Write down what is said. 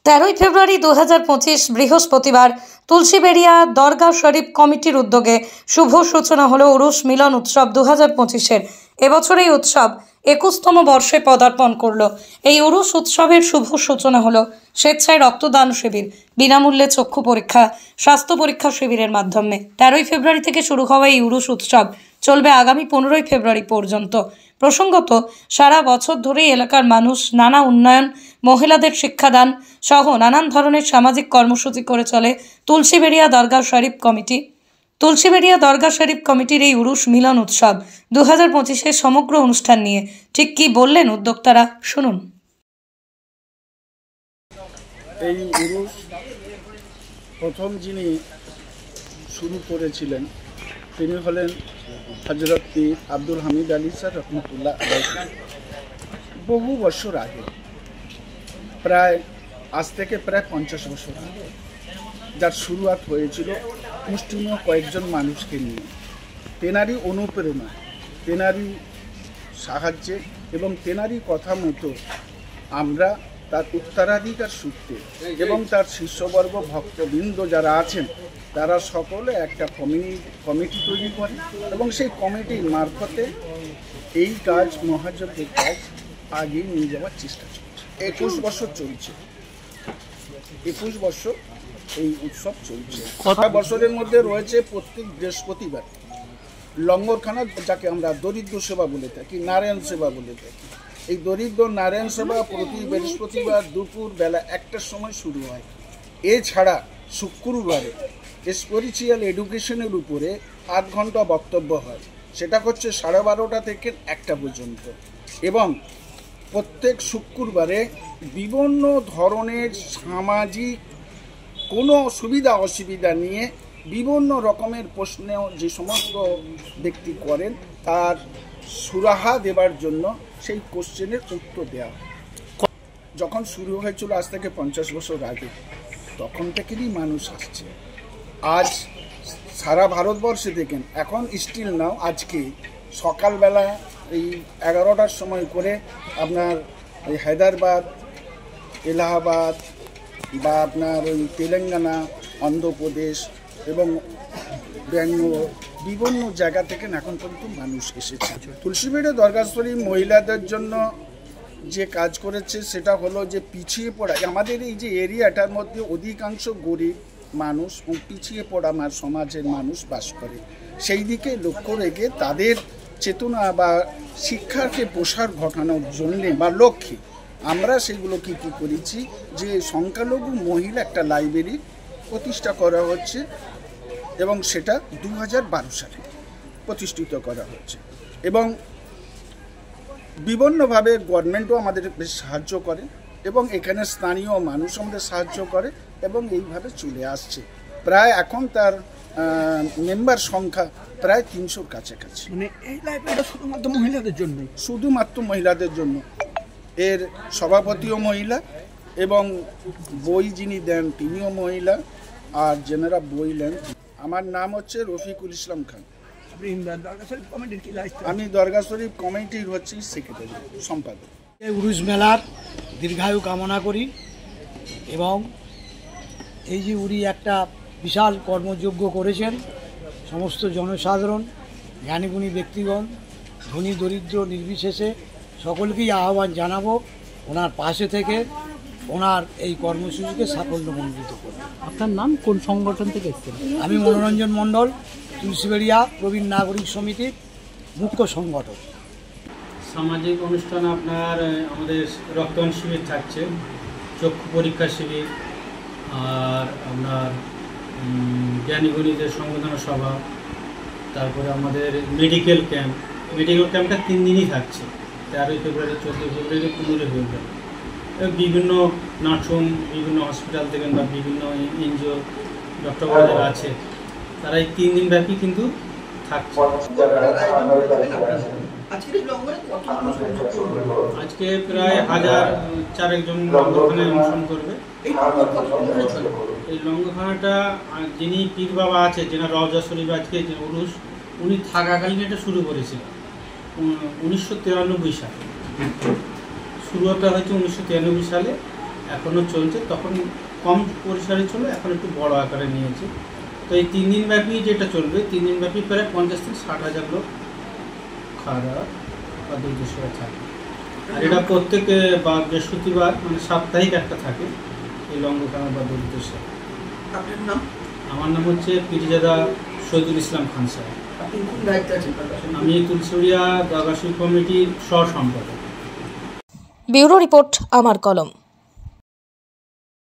13 ফেব্রুয়ারি 2025 বৃহস্পতিবার তুলসীবেড়িয়া দরগা শরীফ কমিটির উদ্যোগে শুভ সূচনা হলো উরুস মিলন উৎসব 2025-এর। এবছর এই উৎসব 21তম বর্ষে পদার্পণ করলো। এই উরুস উৎসবের শুভ সূচনা হলো স্বেচ্ছায় রক্তদান শিবির, বিনামূল্যে চক্ষু পরীক্ষা, স্বাস্থ্য পরীক্ষা শিবিরের মাধ্যমে। 13 ফেব্রুয়ারি থেকে শুরু হওয়া এই উরুস উৎসব চলবে আগামী 15 ফেব্রুয়ারি পর্যন্ত। প্রসঙ্গত, সারা বছর ধরেই এলাকার মানুষ নানা উন্নয়ন, মহিলাদের শিক্ষাদান সহ নানান ধরনের সামাজিক কর্মসূচি করে চলে তুলসীবেড়িয়া দরগা শরীফ কমিটি। তুলসীবেড়িয়া দরগা শরীফ কমিটির এই উরুস মিলন উৎসব 2025-এর সমগ্র অনুষ্ঠান নিয়ে ঠিক কি বললেন উদ্যোক্তারা, শুনুন। এই উরুস প্রথম যিনি শুরু করেছিলেন তিনি হলেন হযরত পীর আব্দুল হামিদ আলী স্যার রহমতুল্লাহ আলাইহি। বহু বছর আগে, আজ থেকে প্রায় 50 বছর আগে যার শুরুয়াত হয়েছিল মুষ্টিমেয় কয়েকজন মানুষকে নিয়ে। তেনারই অনুপ্রেরণা, তেনারই সাহায্যে এবং তেনারই কথা মতো আমরা তার উত্তরাধিকার সূত্রে এবং তার শিষ্যবর্গ ভক্তবৃন্দ যারা আছেন তারা সকলে একটা কমিটি তৈরি করে এবং সেই কমিটির মারফতে এই কাজ, মহাযজ্ঞের কাজ আগিয়ে নিয়ে যাওয়ার চেষ্টা চলছে। 21 বছর চলছে, 21 বছর এই উৎসব চলছে। কটা বছরের মধ্যে রয়েছে প্রত্যেক বৃহস্পতিবার লঙ্গরখানা, যাকে আমরা দরিদ্র সেবা বলে থাকি, নারায়ণ সেবা বলে থাকি। এই দরিদ্র নারায়ণ সেবা প্রতি বৃহস্পতিবার দুপুর বেলা 1টার সময় শুরু হয়। এছাড়া শুক্রবারে স্পিরিচুয়াল এডুকেশনের উপরে 8 ঘন্টা বক্তব্য হয়, সেটা হচ্ছে 12:30 থেকে 1টা পর্যন্ত। এবং প্রত্যেক শুক্রবারে বিভিন্ন ধরনের সামাজিক কোনো সুবিধা অসুবিধা নিয়ে বিভিন্ন রকমের প্রশ্ন যে সমস্ত ব্যক্তি করেন তার সুরাহা দেবার জন্য সেই কোশ্চেনের উত্তর দেওয়া হয়। যখন শুরু হয়েছিল আজ থেকে 50 বছর আগে, তখন থেকেই মানুষ আসছে। আজ সারা ভারতবর্ষে দেখেন, এখন স্টিল নাও আজকে সকালবেলা এই 11টার সময় করে আপনার এই হায়দ্রাবাদ, এলাহাবাদ বা আপনার ওই তেলেঙ্গানা, অন্ধ্রপ্রদেশ এবং ব্যাঙ্গালোর বিভিন্ন জায়গা থেকে এখন পর্যন্ত মানুষ এসেছে। তুলসীবেড়িয়া দরগা শরীফ মহিলাদের জন্য যে কাজ করেছে সেটা হলো যে পিছিয়ে পড়া, আমাদের এই যে এরিয়াটার মধ্যে অধিকাংশ গরিব মানুষ ও পিছিয়ে পড়া সমাজের মানুষ বাস করে। সেই দিকে লক্ষ্য রেখে তাদের চেতনা বা শিক্ষাকে প্রসার ঘটানোর জন্যে বা লক্ষ্যে আমরা সেগুলো কী করেছি যে সংখ্যালঘু মহিলা একটা লাইব্রেরি প্রতিষ্ঠা করা হচ্ছে এবং সেটা 2012 সালে প্রতিষ্ঠিত করা হচ্ছে। এবং বিভিন্নভাবে গভর্নমেন্টও আমাদের বেশ সাহায্য করে এবং এখানে স্থানীয় মানুষ আমাদের সাহায্য করে এবং এইভাবে চলে আসছে। প্রায় এখন তার মেম্বার সংখ্যা প্রায় 300-র কাছাকাছি। মানে এই লাইব্রেরিটা শুধুমাত্র মহিলাদের জন্য? শুধুমাত্র মহিলাদের জন্য। এর সভাপতিও মহিলা এবং বই যিনি দেন তিনিও মহিলা, আর যেনারা বই নেন। আমার নাম হচ্ছে রফিকুল ইসলাম খান। আমি দরগা শরীফ কমিটির হচ্ছি সেক্রেটারি, সম্পাদক। এই উরুস মেলার দীর্ঘায়ু কামনা করি এবং এই যে উনি একটা বিশাল কর্মযজ্ঞ করেছেন, সমস্ত জনসাধারণ, জ্ঞানীগুণী ব্যক্তিগণ, ধনী দরিদ্র নির্বিশেষে সকলকেই আহ্বান জানাবো ওনার পাশে থেকে ওনার এই কর্মসূচিকে সাফল্যমণ্ডিত করবে। আপনার নাম, কোন সংগঠন থেকে এসেছেন? আমি মনোরঞ্জন মণ্ডল, তুলসীবেড়িয়া প্রবীণ নাগরিক সমিতির মুখ্য সংগঠক। সামাজিক অনুষ্ঠান আপনার আমাদের রক্তদান শিবির থাকছে, চক্ষু পরীক্ষা শিবির, আর আপনার জ্ঞানীগুণীদের সংবর্ধনা সভা, তারপরে আমাদের মেডিকেল ক্যাম্পটা 3 দিনই থাকছে, 13 ফেব্রুয়ারি, 14 ফেব্রুয়ারি, 15 ফেব্রুয়ারি। বিভিন্ন নার্সিং, বিভিন্ন হসপিটাল থেকে বা বিভিন্ন এনজিও ডক্টররা যারা আছে তারা এই 3 দিন ব্যাপী কিন্তু থাকছে। আজকে প্রায় 1004 জন লঙ্গরখানায় অনুষ্ঠান করবে। এই লঙ্গরখানাটা যিনি পীর বাবা আছে, যেনা রওজা শরীফ আজকে যে উরুস, উনি থাকাকালীন এটা শুরু করেছিলেন 1993 সালে। শুরুটা হয়েছে 1993 সালে এখনও চলছে। তখন কম পরিসরে ছিল, এখন একটু বড় আকারে নিয়েছে। তো এই 3 দিন ব্যাপী যেটা চলবে, 3 দিন ব্যাপী প্রায় 50 থেকে 60,000 লোক খাওয়া দাওয়া বা দুর্যোগ সেবা থাকে। আর এটা প্রত্যেক বৃহস্পতিবার মানে সাপ্তাহিক একটা থাকে এই লঙ্গখানা বা দুর্যোগ সেবা। আপনার নাম? আমার নাম হচ্ছে পিরিজাদা শহীদুল ইসলাম খান সাহেব। আপনি কোন দায়িত্বে আছেন? আমি তুলসিবেড়িয়া দরগা শরীফ কমিটির সহ সম্পাদক। ব্যুরো রিপোর্ট আমার কলম।